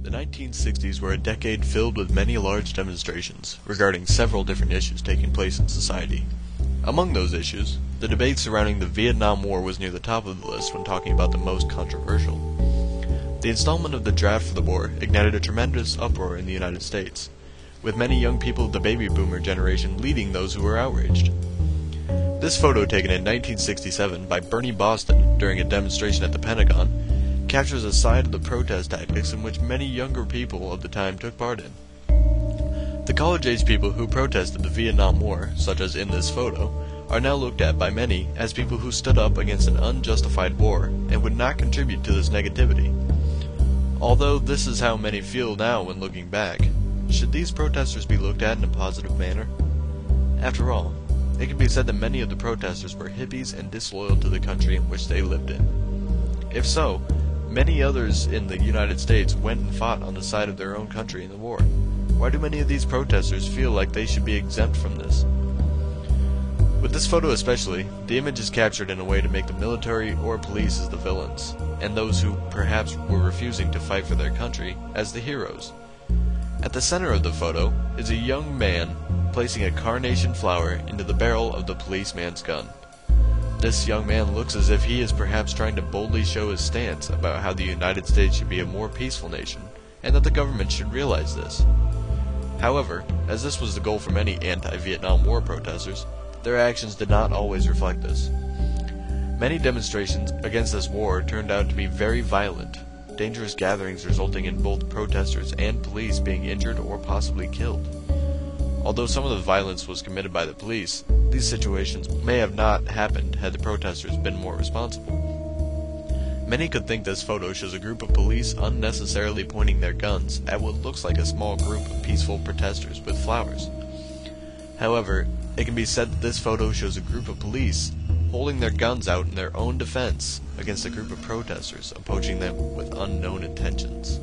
The 1960s were a decade filled with many large demonstrations regarding several different issues taking place in society. Among those issues, the debate surrounding the Vietnam War was near the top of the list when talking about the most controversial. The installment of the draft for the war ignited a tremendous uproar in the United States, with many young people of the baby boomer generation leading those who were outraged. This photo, taken in 1967 by Bernie Boston during a demonstration at the Pentagon, captures a side of the protest tactics in which many younger people of the time took part in. The college-age people who protested the Vietnam War, such as in this photo, are now looked at by many as people who stood up against an unjustified war and would not contribute to this negativity. Although this is how many feel now when looking back, should these protesters be looked at in a positive manner? After all, it can be said that many of the protesters were hippies and disloyal to the country in which they lived in. If so, many others in the United States went and fought on the side of their own country in the war. Why do many of these protesters feel like they should be exempt from this? With this photo especially, the image is captured in a way to make the military or police as the villains, and those who perhaps were refusing to fight for their country as the heroes. At the center of the photo is a young man placing a carnation flower into the barrel of the policeman's gun. This young man looks as if he is perhaps trying to boldly show his stance about how the United States should be a more peaceful nation, and that the government should realize this. However, as this was the goal for many anti-Vietnam War protesters, their actions did not always reflect this. Many demonstrations against this war turned out to be very violent, dangerous gatherings resulting in both protesters and police being injured or possibly killed. Although some of the violence was committed by the police, these situations may have not happened had the protesters been more responsible. Many could think this photo shows a group of police unnecessarily pointing their guns at what looks like a small group of peaceful protesters with flowers. However, it can be said that this photo shows a group of police holding their guns out in their own defense against a group of protesters approaching them with unknown intentions.